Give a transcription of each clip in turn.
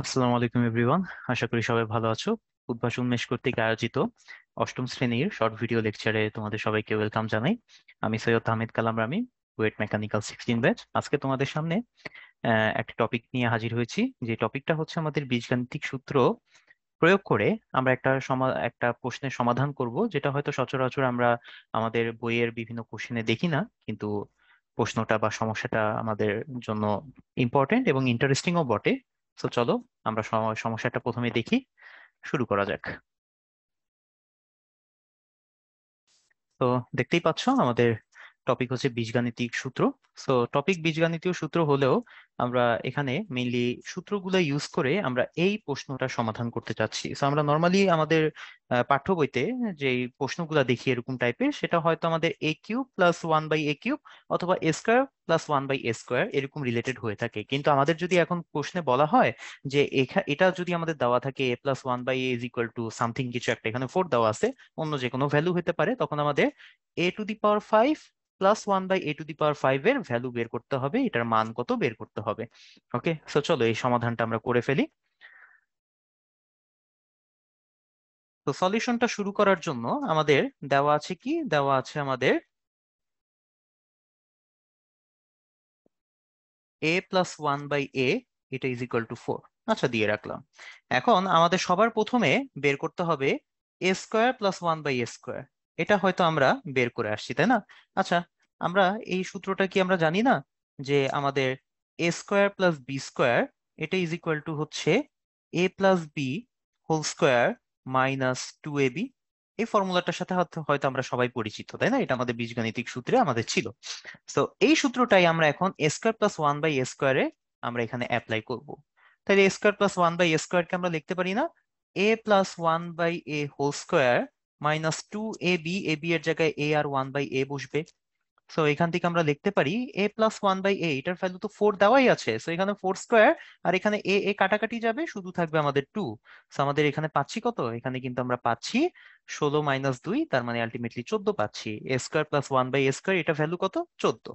আসসালামু আলাইকুম এভরিওয়ান। আশা করি সবাই ভালো আছো। উদ্ভাস উন্মেষ কর্তৃক আয়োজিত অষ্টম শ্রেণীর শর্ট ভিডিও লেকচারে তোমাদের সবাইকে ওয়েলকাম জানাই। আমি সৈয়দ আহমেদ কালাম রামি, ওয়েট মেকানিক্যাল 16 ব্যাচ। আজকে তোমাদের সামনে একটা টপিক নিয়ে হাজির হয়েছি। যে টপিকটা হচ্ছে আমাদের বীজগাণিতিক সূত্র প্রয়োগ করে আমরা একটা প্রশ্নের সমাধান করব, যেটা হয়তো সচরাচর আমরা আমাদের বইয়ের বিভিন্ন কোশ্চেনে দেখি না, কিন্তু প্রশ্নটা বা সমস্যাটা আমাদের জন্য ইম্পর্টেন্ট এবং ইন্টারেস্টিংও বটে। তো চলো আমরা সমস্যাটা প্রথমে দেখি, শুরু করা যাক। তো দেখতেই পাচ্ছ আমাদের টপিক হচ্ছে বীজগাণিতিক সূত্র। সো টপিক বীজগাণিতীয় সূত্র হলেও আমরা এখানে মেইনলি সূত্রগুলো ইউজ করে আমরা এই প্রশ্নটা সমাধান করতে চাচ্ছি। সো আমরা নর্মালি আমাদের পাঠ্য বইতে যে প্রশ্নগুলো দেখি এরকম টাইপের, সেটা হয়তো আমাদের A cube plus one by A cube অথবা A square plus one by A square এরকম রিলেটেড হয়ে থাকে। কিন্তু আমাদের যদি এখন প্রশ্নে বলা হয় যে এটা যদি আমাদের দেওয়া থাকে A plus one by A is equal to something কিছু একটা, এখানে ফোর দেওয়া আছে, অন্য যে কোনো ভ্যালু হতে পারে, তখন আমাদের A to the power five plus one by A to the power five এর ভ্যালু বের করতে হবে, এটার মান কত বের করতে হবে। ওকে, সো চলো এই সমাধানটা আমরা করে ফেলি। তো সলিউশনটা শুরু করার জন্য আমাদের দেওয়া আছে কি, দেওয়া আছে আমাদের এ প্লাস ওয়ান বাই এ, এটা ইজ ইকুয়াল টু ফোর। আচ্ছা, দিয়ে রাখলাম। এখন আমাদের সবার প্রথমে বের করতে হবে A square plus one by A square. এটা হয়তো আমরা বের করে আসছি, তাই না? আচ্ছা, আমরা এই সূত্রটা কি আমরা জানি না, যে আমাদের A square plus B square এটা ইজ ইকুয়াল টু হচ্ছে A plus B whole square minus two A B. এই ফর্মুলাটার সাথে হয়তো হয়তো আমরা সবাই পরিচিত, তাই না? এটা আমাদের বীজগাণিতিক সূত্রে আমাদের ছিল। তো এই সূত্রটাই আমরা এখন A square plus one by A স্কোয়ারে আমরা এখানে অ্যাপ্লাই করব। তাহলে A square plus one by A স্কোয়ারকে আমরা লিখতে পারি না A plus one by A whole square minus two A B, A B এর জায়গায় এ আর ওয়ান বাই এ বসবে। সো এখান থেকে আমরা লিখতে পারি এ প্লাস ওয়ান বাই এ, এটার ভ্যালু তো ফোর দেওয়াই আছে, সো এখানে ফোর স্কোয়ার, আর এখানে এ এ কাটাকাটি যাবে, শুধু থাকবে আমাদের টু। সো আমাদের এখানে পাচ্ছি কত, এখানে কিন্তু আমরা পাচ্ছি 16 - 2, তার মানে আলটিমেটলি 14 পাচ্ছি। A square plus one by A square, এটা ভ্যালু কত, 14।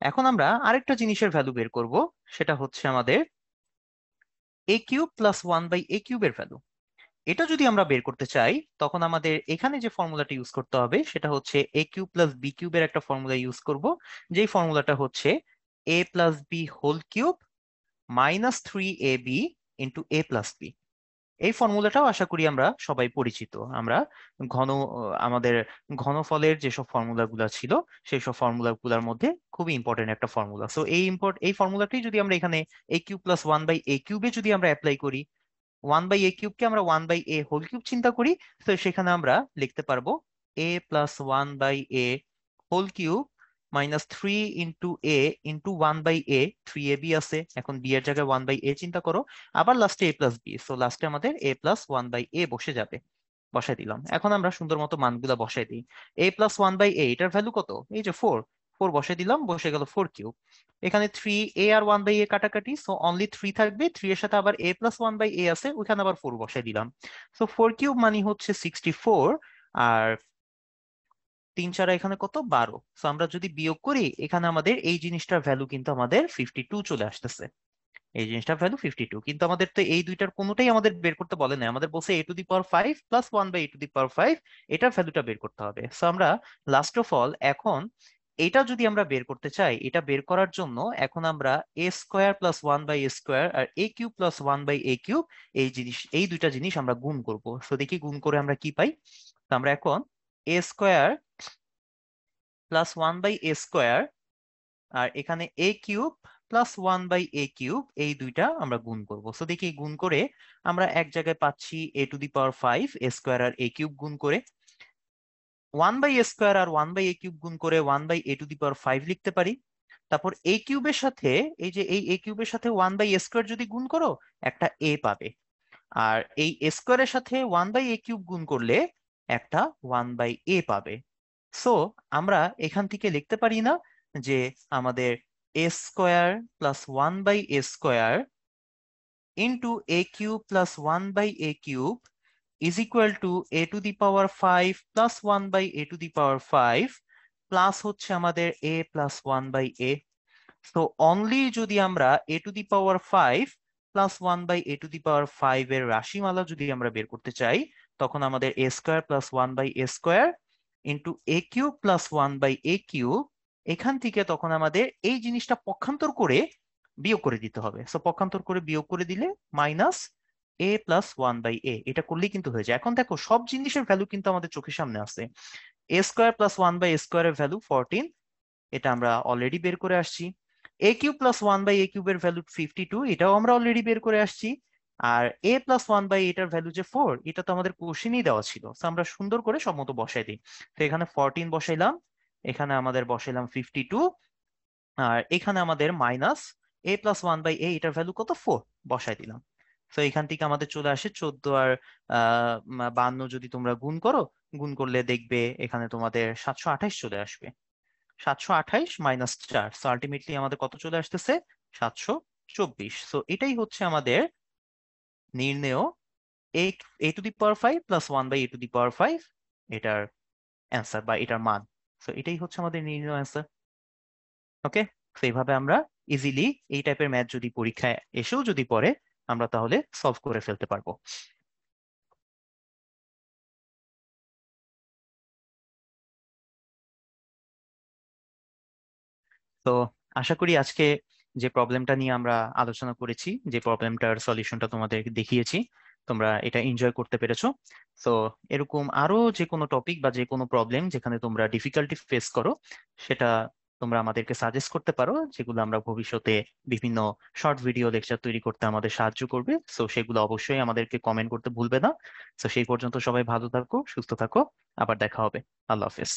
এখন আমরা আরেকটা জিনিসের ভ্যালু বের করব, সেটা হচ্ছে আমাদের A cube plus one by এ কিউবের ভ্যালু। এটা যদি আমরা বের করতে চাই, তখন আমাদের এখানে যে ফর্মুলাটা ইউজ করতে হবে সেটা হচ্ছে এ কিউব প্লাস বি কিউবের একটা ফর্মুলা ইউজ করব, যেই ফর্মুলাটা হচ্ছে A plus B whole cube minus three A B into A plus B. এই ফর্মুলাটাও আশা করি আমরা সবাই পরিচিত। আমরা আমাদের ঘনফলের যেসব ফর্মুলাগুলো ছিল সেই সব ফর্মুলাগুলোর মধ্যে খুবই ইম্পর্টেন্ট একটা ফর্মুলা। সো এই ফর্মুলাটি যদি আমরা এখানে A cube plus one by A কিউবে যদি আমরা অ্যাপ্লাই করি, ওয়ান বাই এ কিউবকে আমরা one by A whole cube চিন্তা করি, তো সেখানে আমরা লিখতে পারবো A plus one by A whole cube minus three into A into one by A. Three A B আছে, এখন বি এর জায়গায় ওয়ান বাই এ চিন্তা করো, আবার লাস্টে এ প্লাস বি, সো লাস্টে আমাদের এ প্লাস ওয়ান বাই এ বসে যাবে। বসাই দিলাম। এখন আমরা সুন্দর মতো মানগুলা বসাই দিই। এ প্লাস ওয়ান বাই এ, এটার ভ্যালু কত, এই যে ফোর। ফোর বসাই দিলাম, বসে গেল ফোর কিউব। এখানে থ্রি এ আর ওয়ান বাই এ কাটাকাটি, সো অনলি থ্রি থাকবে, থ্রি এর সাথে আবার A plus one by A আছে, ওইখানে আবার ফোর বসাই দিলাম। সো ফোর কিউব মানে হচ্ছে 64, আর তিন চারা এখানে কত, 12। সো আমরা যদি বিয়োগ করি, এখানে আমাদের এই জিনিসটার ভ্যালু কিন্তু আমাদের 52 চলে আসতেছে। এই জিনিসটার ভ্যালু 52, কিন্তু আমাদের তো এই দুইটার কোনোটাই আমাদের বের করতে বলে না, আমাদের বলছে A to the power five plus one by A to the power five, এটার ভ্যালুটা বের করতে হবে। সো আমরা লাস্ট অফ অল এখন এটা যদি আমরা বের করতে চাই, এটা বের করার জন্য এখন আমরা A square plus one by A square আর A cube plus one by A cube, এই দুইটা জিনিস আমরা গুণ করব। সো দেখি গুণ করে আমরা কি পাই। তো আমরা এখন A square plus one by A square আর এখানে A cube plus one by A cube, এই দুইটা আমরা গুণ করব। সো দেখি গুণ করে আমরা এক জায়গায় পাচ্ছি A to the power five A square আর এ কিউব গুণ করে, ওয়ান বাই এ স্কোয়ার আর ওয়ান বাই এ কিউব গুণ করে one by A to the power five লিখতে পারি। তারপর এ কিউবের সাথে এই যে এই এ কিউবের সাথে ওয়ান বাই এ স্কোয়ার যদি গুণ করো, একটা এ পাবে। আর এই এ স্কোয়ারের সাথে ওয়ান বাই এ কিউব গুণ করলে একটা ওয়ান বাই এ পাবে। সো আমরা এখান থেকে লিখতে পারি না যে আমাদের A square plus one by A square into A cube plus one by A cube is equal to A to the power five plus one by A to the power five plus হচ্ছে আমাদের A plus one by A. তো only যদি আমরা A to the power five plus 1/a⁵ এর রাশিমালা যদি আমরা বের করতে চাই, তখন আমাদের a² + 1/a² into a³ + 1/a³ এখান থেকে তখন আমাদের এই জিনিসটা পক্ষান্তর করে বিয়োগ করে দিতে হবে। সো পক্ষান্তর করে বিয়োগ করে দিলে মাইনাস a + 1/a, এটা করলেই কিন্তু হয়ে যায়। এখন দেখো সব জিনিসের ভ্যালু কিন্তু আমাদের চোখের সামনে আছে। a² + 1/a² এর ভ্যালু 14, এটা আমরা অলরেডি বের করে আসছি। a³ + 1/a³ এর ভ্যালু 52, এটাও আমরা অলরেডি বের করে আসছি। আর a + 1/a এটার ভ্যালু যে 4, এটা তো আমাদের কোশ্চেনেই দেওয়া ছিল। তো আমরা সুন্দর করে সব মতো বসাই দিই। তো এখানে 14 বসাইলাম, এখানে আমাদের বসাইলাম 52, আর এখানে আমাদের মাইনাস a + 1/a এটার ভ্যালু কত, 4 বসাই দিলাম। তো এখান থেকে আমাদের চলে আসে 14 আর 52 যদি তোমরা গুণ করো, গুণ করলে দেখবে এখানে তোমাদের 728 চলে আসবে। 728 মাইনাস 4, সো আলটিমেটলি আমাদের কত চলে আসতেছে, 724। সো এটাই হচ্ছে আমাদের নির্ণেয় a⁵ + 1/a⁵ এটার অ্যান্সার বা এটার মান। সো এটাই হচ্ছে আমাদের নির্ণেয় অ্যান্সার। ওকে, তো এইভাবে আমরা ইজিলি এই টাইপের ম্যাথ যদি পরীক্ষায় এসেও যদি পড়ে, আমরা তাহলে সলভ করে ফেলতে পারবো। তো আশা করি আজকে যে প্রবলেমটা নিয়ে আমরা আলোচনা করেছি, যে প্রবলেমটার সলিউশনটা তোমাদের দেখিয়েছি, তোমরা এটা এনজয় করতে পেরেছো। তো এরকম আরো যে কোনো টপিক বা যে কোনো প্রবলেম যেখানে তোমরা ডিফিকাল্টি ফেস করো, সেটা তোমরা আমাদেরকে সাজেস্ট করতে পারো, যেগুলো আমরা ভবিষ্যতে বিভিন্ন শর্ট ভিডিও লেকচার তৈরি করতে আমাদের সাহায্য করবে। সো সেগুলো অবশ্যই আমাদেরকে কমেন্ট করতে ভুলবে না। তো সেই পর্যন্ত সবাই ভালো থাকো, সুস্থ থাকো, আবার দেখা হবে। আল্লাহ হাফেজ।